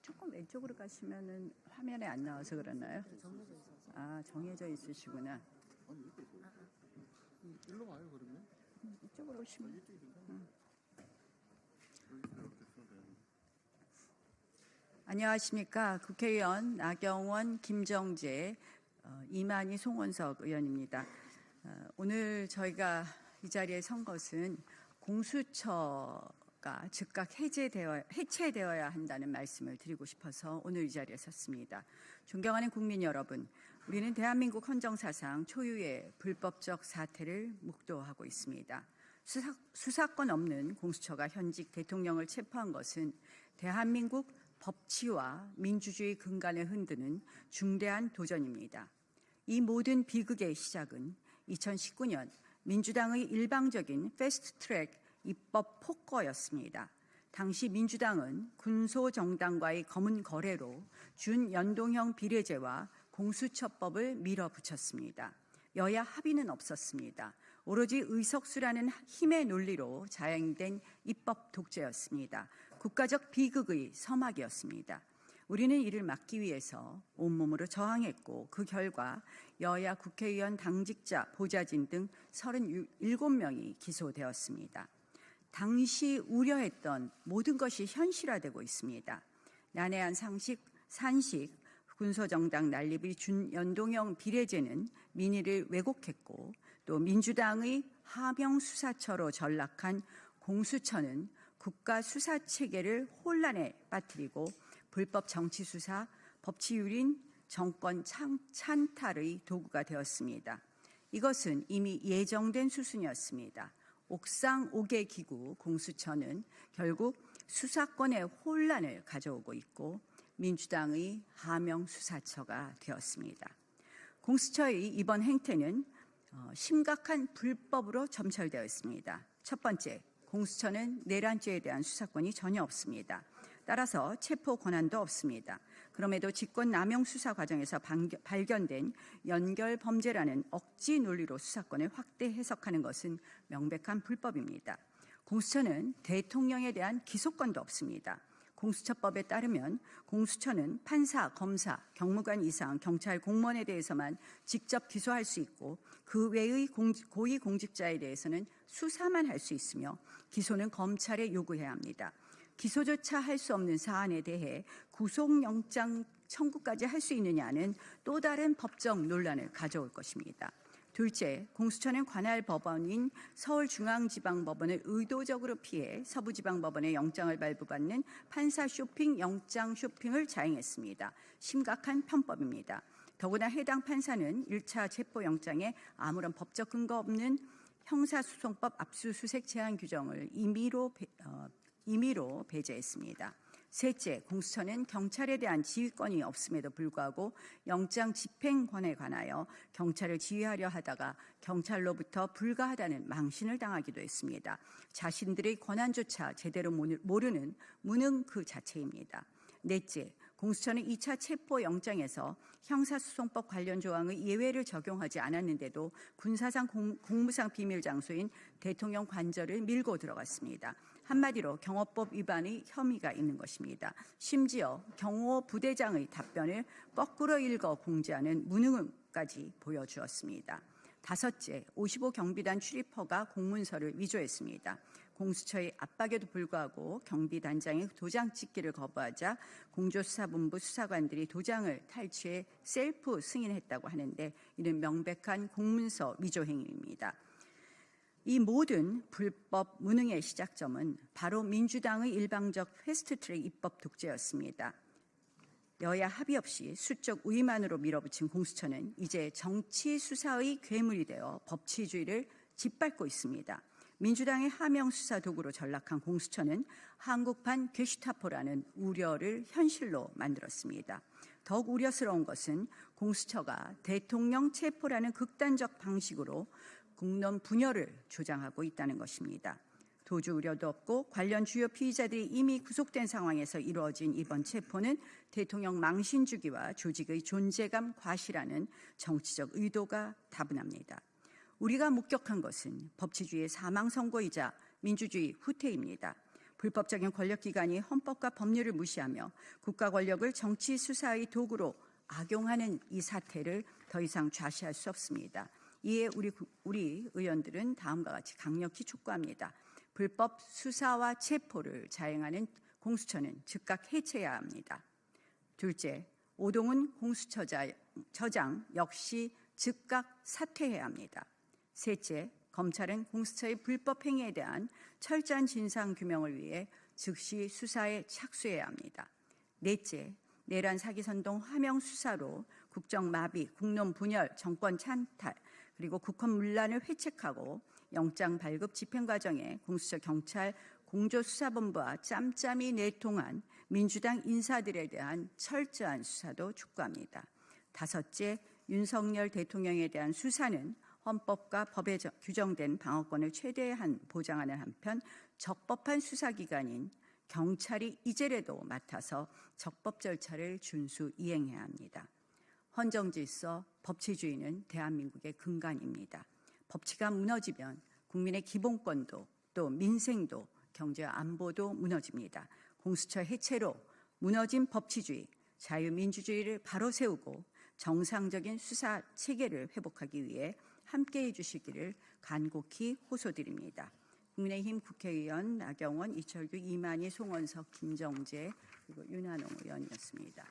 조금 왼쪽으로 가시면은 화면에 안 나와서 그러나요? 정해져 있어서. 아, 정해져 있으시구나. 아니 이렇게 있어요. 일로 와요 그러면. 이쪽으로 오시면. 이쪽이 괜찮아요. 여기서 이렇게 쓰면 되는데. 안녕하십니까. 국회의원 나경원, 김정재, 이만희, 송원석 의원입니다. 오늘 저희가 이 자리에 선 것은 공수처가 즉각 해체되어야 한다는 말씀을 드리고 싶어서 오늘 이 자리에 섰습니다. 존경하는 국민 여러분, 우리는 대한민국 헌정사상 초유의 불법적 사태를 묵도하고 있습니다. 수사권 없는 공수처가 현직 대통령을 체포한 것은 대한민국 법치와 민주주의 근간을 흔드는 중대한 도전입니다. 이 모든 비극의 시작은 2019년 민주당의 일방적인 패스트트랙 입법 폭거였습니다. 당시 민주당은 군소정당과의 검은 거래로 준연동형 비례제와 공수처법을 밀어붙였습니다. 여야 합의는 없었습니다. 오로지 의석수라는 힘의 논리로 자행된 입법 독재였습니다. 국가적 비극의 서막이었습니다. 우리는 이를 막기 위해서 온몸으로 저항했고 그 결과 여야 국회의원 당직자, 보좌진 등 37명이 기소되었습니다. 당시 우려했던 모든 것이 현실화되고 있습니다. 난해한 산식, 군소정당 난립의 준연동형 비례제는 민의를 왜곡했고 또 민주당의 하명수사처로 전락한 공수처는 국가 수사체계를 혼란에 빠뜨리고 불법 정치수사, 법치유린, 정권 찬탈의 도구가 되었습니다. 이것은 이미 예정된 수순이었습니다. 옥상 5개 기구 공수처는 결국 수사권의 혼란을 가져오고 있고 민주당의 하명수사처가 되었습니다. 공수처의 이번 행태는 심각한 불법으로 점철되어 있습니다. 첫 번째, 공수처는 내란죄에 대한 수사권이 전혀 없습니다. 따라서 체포 권한도 없습니다. 그럼에도 직권남용 수사 과정에서 발견된 연결 범죄라는 억지 논리로 수사권을 확대 해석하는 것은 명백한 불법입니다. 공수처는 대통령에 대한 기소권도 없습니다. 공수처법에 따르면 공수처는 판사, 검사, 경무관 이상 경찰 공무원에 대해서만 직접 기소할 수 있고 그 외의 고위공직자에 대해서는 수사만 할 수 있으며 기소는 검찰에 요구해야 합니다. 기소조차 할 수 없는 사안에 대해 구속영장 청구까지 할 수 있느냐는 또 다른 법적 논란을 가져올 것입니다. 둘째, 공수처는 관할 법원인 서울중앙지방법원을 의도적으로 피해 서부지방법원의 영장을 발부받는 판사 쇼핑, 영장 쇼핑을 자행했습니다. 심각한 편법입니다. 더구나 해당 판사는 1차 체포영장에 아무런 법적 근거 없는 형사소송법 압수수색 제한 규정을 임의로 배제했습니다. 셋째, 공수처는 경찰에 대한 지휘권이 없음에도 불구하고 영장 집행권에 관하여 경찰을 지휘하려 하다가 경찰로부터 불가하다는 망신을 당하기도 했습니다. 자신들의 권한조차 제대로 모르는 무능 그 자체입니다. 넷째, 공수처는 2차 체포영장에서 형사소송법 관련 조항의 예외를 적용하지 않았는데도 군사상 공무상 비밀 장소인 대통령 관저를 밀고 들어갔습니다. 한마디로 경호법 위반의 혐의가 있는 것입니다. 심지어 경호 부대장의 답변을 거꾸로 읽어 공지하는 무능까지 보여주었습니다. 다섯째, 55 경비단 출입허가 공문서를 위조했습니다. 공수처의 압박에도 불구하고 경비단장이 도장 찍기를 거부하자 공조수사본부 수사관들이 도장을 탈취해 셀프 승인했다고 하는데 이는 명백한 공문서 위조 행위입니다. 이 모든 불법 무능의 시작점은 바로 민주당의 일방적 패스트트랙 입법 독재였습니다. 여야 합의 없이 수적 우위만으로 밀어붙인 공수처는 이제 정치 수사의 괴물이 되어 법치주의를 짓밟고 있습니다. 민주당의 하명 수사 도구로 전락한 공수처는 한국판 게슈타포라는 우려를 현실로 만들었습니다. 더욱 우려스러운 것은 공수처가 대통령 체포라는 극단적 방식으로 국론 분열을 조장하고 있다는 것입니다. 도주 우려도 없고 관련 주요 피의자들이 이미 구속된 상황에서 이루어진 이번 체포는 대통령 망신 주기와 조직의 존재감 과시라는 정치적 의도가 다분합니다. 우리가 목격한 것은 법치주의의 사망 선고이자 민주주의 후퇴입니다. 불법적인 권력기관이 헌법과 법률을 무시하며 국가 권력을 정치 수사의 도구로 악용하는 이 사태를 더 이상 좌시할 수 없습니다. 이에 우리 의원들은 다음과 같이 강력히 촉구합니다. 불법 수사와 체포를 자행하는 공수처는 즉각 해체해야 합니다. 둘째, 오동훈 공수처장 역시 즉각 사퇴해야 합니다. 셋째, 검찰은 공수처의 불법 행위에 대한 철저한 진상 규명을 위해 즉시 수사에 착수해야 합니다. 넷째, 내란 사기 선동 화명 수사로 국정 마비, 국론 분열, 정권 찬탈, 그리고 국헌 문란을 회책하고 영장 발급 집행 과정에 공수처 경찰 공조수사본부와 짬짬이 내통한 민주당 인사들에 대한 철저한 수사도 촉구합니다. 다섯째, 윤석열 대통령에 대한 수사는 헌법과 법에 규정된 방어권을 최대한 보장하는 한편 적법한 수사기관인 경찰이 이제라도 맡아서 적법 절차를 준수 이행해야 합니다. 헌정질서, 법치주의는 대한민국의 근간입니다. 법치가 무너지면 국민의 기본권도 또 민생도 경제와 안보도 무너집니다. 공수처 해체로 무너진 법치주의, 자유민주주의를 바로 세우고 정상적인 수사 체계를 회복하기 위해 함께해 주시기를 간곡히 호소드립니다. 국민의힘 국회의원 나경원, 이철규, 이만희, 송원석, 김정재 그리고 윤한홍 의원이었습니다.